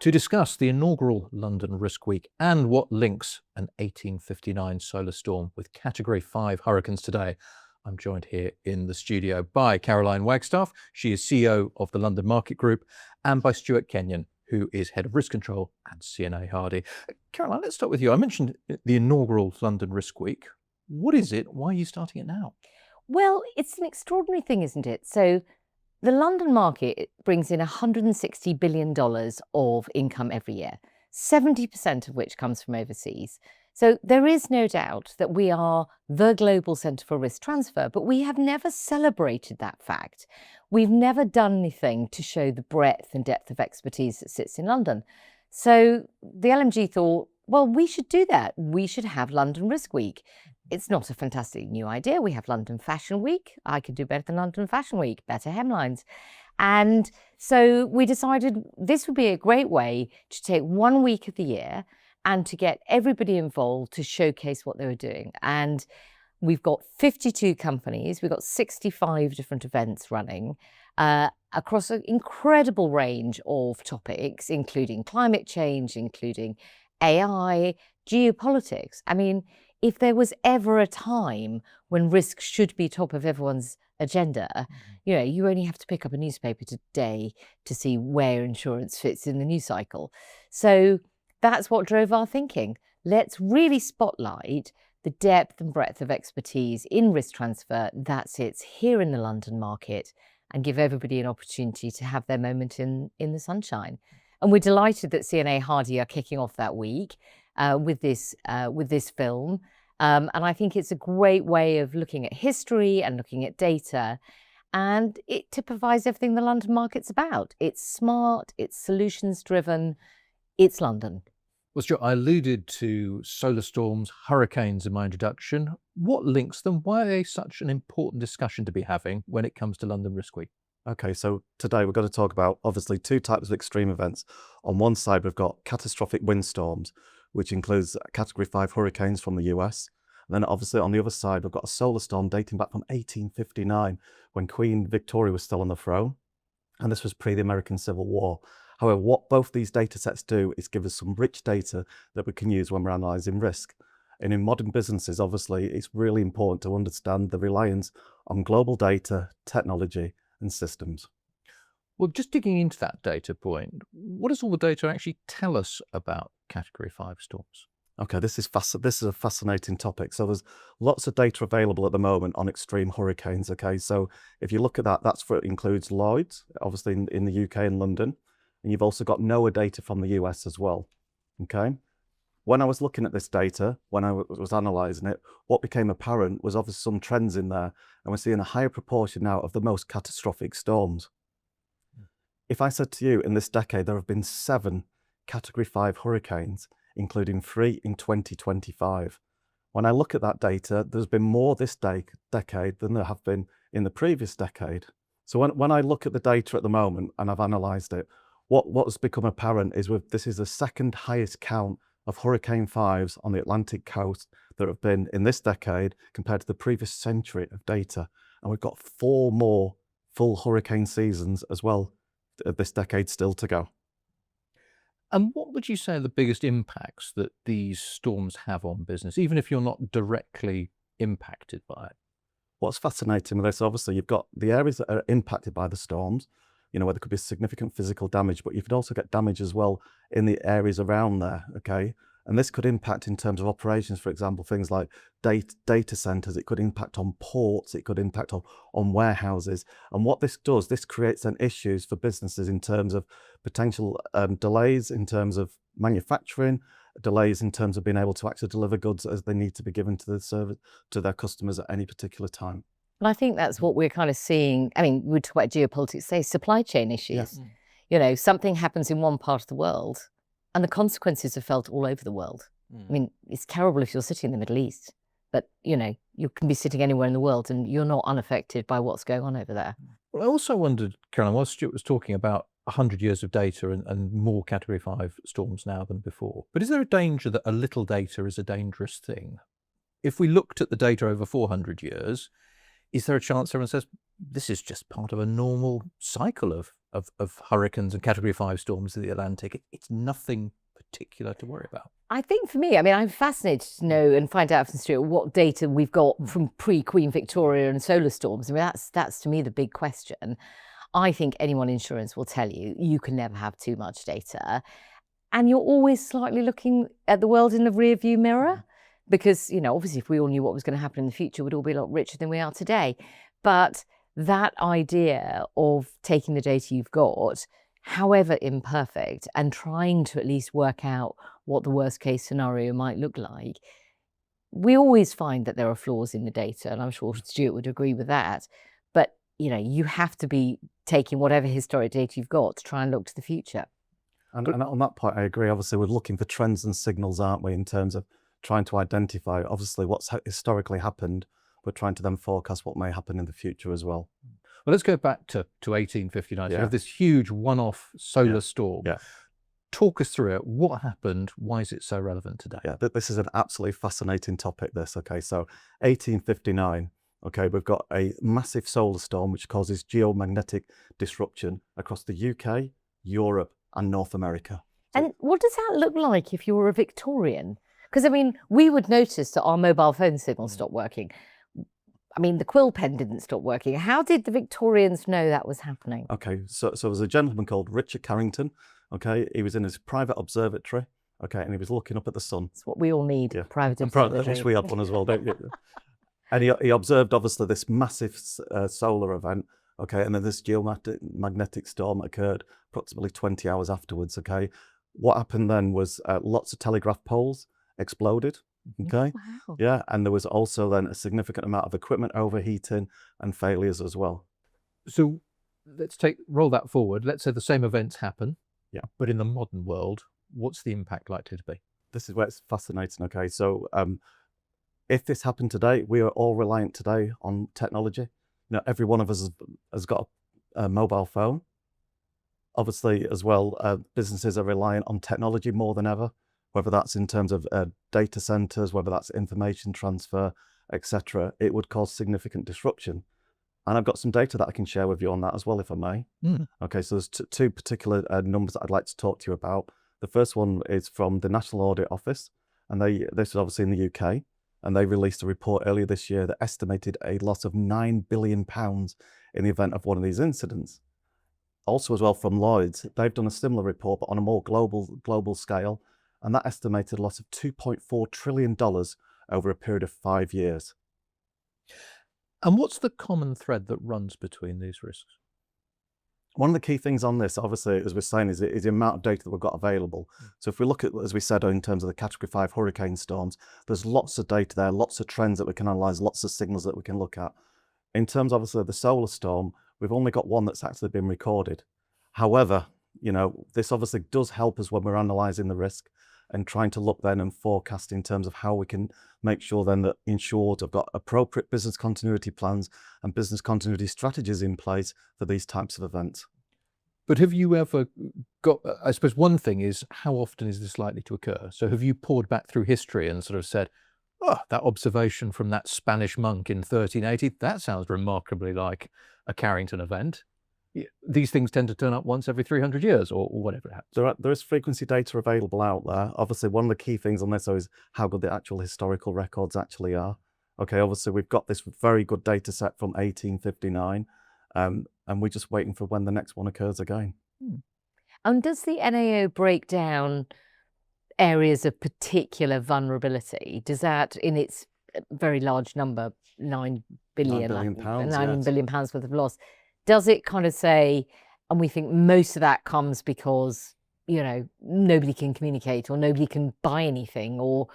To discuss the inaugural London Risk Week and what links an 1859 solar storm with Category 5 hurricanes today, I'm joined here in the studio by Caroline Wagstaff. She is CEO of the London Market Group, and by Stuart Kenyon, who is Head of Risk Control at CNA Hardy. Caroline, let's start with you. I mentioned the inaugural London Risk Week. What is it? Why are you starting it now? Well, it's an extraordinary thing, isn't it? So the London market brings in $160 billion of income every year, 70% of which comes from overseas. So there is no doubt that we are the global centre for risk transfer, but we have never celebrated that fact. We've never done anything to show the breadth and depth of expertise that sits in London. So the LMG thought, well, we should do that. We should have London Risk Week. It's not a fantastic new idea. We have London Fashion Week. I could do better than London Fashion Week, better hemlines. And so we decided this would be a great way to take 1 week of the year and to get everybody involved to showcase what they were doing. And we've got 52 companies. We've got 65 different events running across an incredible range of topics, including climate change, including AI, geopolitics. I mean, if there was ever a time when risk should be top of everyone's agenda, you only have to pick up a newspaper today to see where insurance fits in the news cycle. So that's what drove our thinking. Let's really spotlight the depth and breadth of expertise in risk transfer that sits here in the London market and give everybody an opportunity to have their moment in the sunshine. And we're delighted that CNA Hardy are kicking off that week with this film. And I think it's a great way of looking at history and looking at data, and it typifies everything the London market's about. It's smart, it's solutions driven, it's London. Well, Stuart, I alluded to solar storms, hurricanes in my introduction. What links them? Why are they such an important discussion to be having when it comes to London Risk Week? Okay, so today we're going to talk about obviously two types of extreme events. On one side, we've got catastrophic windstorms, which includes Category 5 hurricanes from the US. And then obviously on the other side, we've got a solar storm dating back from 1859 when Queen Victoria was still on the throne. And this was pre the American Civil War. However, what both these data sets do is give us some rich data that we can use when we're analysing risk. And in modern businesses, obviously, it's really important to understand the reliance on global data, technology, and systems. Well, just digging into that data point, what does all the data actually tell us about Category 5 storms? Okay, this is a fascinating topic. So there's lots of data available at the moment on extreme hurricanes. Okay, so if you look at that, includes Lloyd's, obviously in the UK and London, and you've also got NOAA data from the US as well. Okay, when I was looking at this data, when I was analysing it, what became apparent was obviously some trends in there, and we're seeing a higher proportion now of the most catastrophic storms. If I said to you in this decade there have been 7 Category 5 hurricanes, including 3 in 2025. When I look at that data, there's been more this decade than there have been in the previous decade. So when I look at the data at the moment and I've analysed it, what has become apparent is this is the second highest count of Hurricane 5s on the Atlantic coast that have been in this decade compared to the previous century of data. And we've got 4 more full hurricane seasons as well this decade still to go. And what would you say are the biggest impacts that these storms have on business, even if you're not directly impacted by it? What's fascinating with this, obviously, you've got the areas that are impacted by the storms, where there could be significant physical damage, but you could also get damage as well in the areas around there, okay? And this could impact in terms of operations, for example, things like data centers. It could impact on ports. It could impact on warehouses. And what this does, this creates then issues for businesses in terms of potential delays in terms of manufacturing, delays in terms of being able to actually deliver goods as they need to be given to their customers at any particular time. And I think that's what we're kind of seeing. I mean, we talk about geopolitics, say supply chain issues. Yeah. Something happens in one part of the world and the consequences are felt all over the world. I mean, it's terrible if you're sitting in the Middle East, but you can be sitting anywhere in the world and you're not unaffected by what's going on over there. Well, I also wondered, Caroline, while Stuart was talking about 100 years of data and more Category 5 storms now than before, but is there a danger that a little data is a dangerous thing? If we looked at the data over 400 years, is there a chance everyone says, this is just part of a normal cycle of hurricanes and Category 5 storms in the Atlantic. It's nothing particular to worry about. I think for me, I mean, I'm fascinated to know and find out from Stuart what data we've got from pre-Queen Victoria and solar storms. I mean, that's to me the big question. I think anyone in insurance will tell you, you can never have too much data. And you're always slightly looking at the world in the rear view mirror because, you know, obviously if we all knew what was going to happen in the future, we'd all be a lot richer than we are today. But that idea of taking the data you've got, however imperfect, and trying to at least work out what the worst case scenario might look like, we always find that there are flaws in the data, and I'm sure Stuart would agree with that. But, you know, you have to be taking whatever historic data you've got to try and look to the future. And on that point, I agree. Obviously, we're looking for trends and signals, aren't we, in terms of trying to identify, obviously, what's historically happened, but trying to then forecast what may happen in the future as well. Well, let's go back to 1859. So you Yeah. have this huge one-off solar storm. Yeah. Talk us through it. What happened? Why is it so relevant today? Yeah, this is an absolutely fascinating topic, this. Okay, so 1859, okay, we've got a massive solar storm which causes geomagnetic disruption across the UK, Europe, and North America. And what does that look like if you're a Victorian? Because, I mean, we would notice that our mobile phone signal stopped working. I mean, the quill pen didn't stop working. How did the Victorians know that was happening? Okay, so there's a gentleman called Richard Carrington. Okay, he was in his private observatory. Okay, and he was looking up at the sun. It's what we all need, Yeah. private I observatory. wish we had one as well, don't you? And he observed obviously this massive solar event. Okay, and then this geomagnetic storm occurred approximately 20 hours afterwards. Okay, what happened then was lots of telegraph poles exploded. Okay. Wow. Yeah, and there was also then a significant amount of equipment overheating and failures as well. So let's roll that forward. Let's say the same events happen. Yeah. But in the modern world, what's the impact likely to be? This is where it's fascinating. Okay, so if this happened today, we are all reliant today on technology. You know, every one of us has got a mobile phone. Obviously, as well, businesses are reliant on technology more than ever, whether that's in terms of data centers, whether that's information transfer, etc. It would cause significant disruption. And I've got some data that I can share with you on that as well, if I may. Mm. Okay, so there's two particular numbers that I'd like to talk to you about. The first one is from the National Audit Office, and this is obviously in the UK, and they released a report earlier this year that estimated a loss of £9 billion in the event of one of these incidents. Also as well from Lloyd's, they've done a similar report, but on a more global scale, and that estimated loss of $2.4 trillion over a period of 5 years. And what's the common thread that runs between these risks? One of the key things on this, obviously, as we're saying, is the amount of data that we've got available. So if we look at, as we said, in terms of the Category 5 hurricane storms, there's lots of data there, lots of trends that we can analyse, lots of signals that we can look at. In terms, obviously, of the solar storm, we've only got one that's actually been recorded. However, you know, this obviously does help us when we're analysing the risk and trying to look then and forecast in terms of how we can make sure then that insured have got appropriate business continuity plans and business continuity strategies in place for these types of events. But have you ever got, I suppose one thing is, how often is this likely to occur? So have you poured back through history and sort of said, oh, that observation from that Spanish monk in 1380, that sounds remarkably like a Carrington event. These things tend to turn up once every 300 years or whatever it happens. There is frequency data available out there. Obviously, one of the key things on this is how good the actual historical records actually are. Okay, obviously, we've got this very good data set from 1859, and we're just waiting for when the next one occurs again. And does the NAO break down areas of particular vulnerability? Does that, in its very large number, £9 billion, £9 billion pounds worth of loss, does it kind of say, and we think most of that comes because, you know, nobody can communicate or nobody can buy anything, or,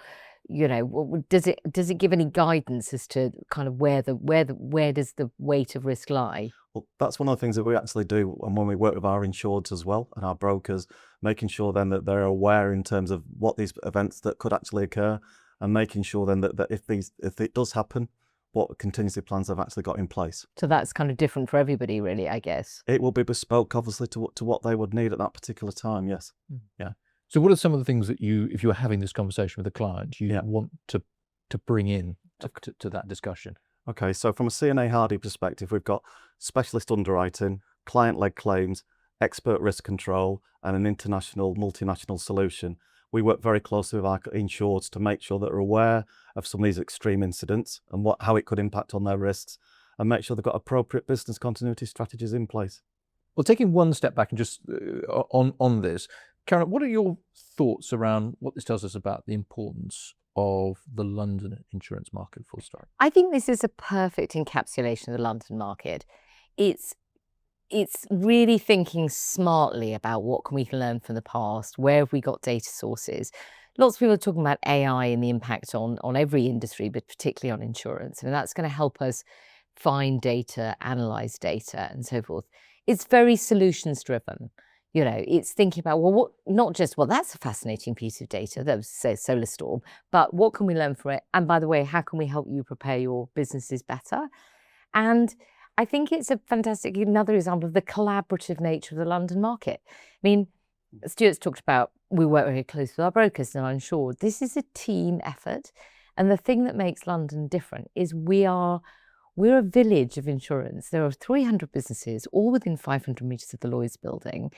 you know, does it give any guidance as to kind of where does the weight of risk lie? Well, that's one of the things that we actually do, and when we work with our insureds as well and our brokers, making sure then that they're aware in terms of what these events that could actually occur, and making sure then that if it does happen, what contingency plans they've actually got in place. So that's kind of different for everybody, really, I guess. It will be bespoke, obviously, to what they would need at that particular time. Yes. Yeah. So what are some of the things that if you were having this conversation with a client, you want to bring in to that discussion? Okay, so from a CNA Hardy perspective, we've got specialist underwriting, client-led claims, expert risk control, and an international, multinational solution. We work very closely with our insureds to make sure that they're aware of some of these extreme incidents and how it could impact on their risks, and make sure they've got appropriate business continuity strategies in place. Well, taking one step back and just on this, Karen, what are your thoughts around what this tells us about the importance of the London insurance market, full stop? I think this is a perfect encapsulation of the London market. It's really thinking smartly about what can we learn from the past, where have we got data sources. Lots of people are talking about AI and the impact on every industry, but particularly on insurance. And that's going to help us find data, analyze data, and so forth. It's very solutions driven. You know, it's thinking about, well, not just, well, that's a fascinating piece of data, that was, say, solar storm, but what can we learn from it? And by the way, how can we help you prepare your businesses better? And I think it's a fantastic, another example of the collaborative nature of the London market. I mean, Stuart's talked about, we work very closely with our brokers and our insured. This is a team effort. And the thing that makes London different is we're a village of insurance. There are 300 businesses, all within 500 metres of the Lloyd's building.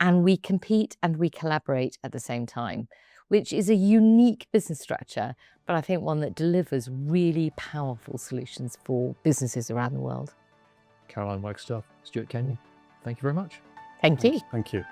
And we compete and we collaborate at the same time, which is a unique business structure, but I think one that delivers really powerful solutions for businesses around the world. Caroline Wagstaff, Stuart Kenyon, thank you very much. Thank you. Thank you.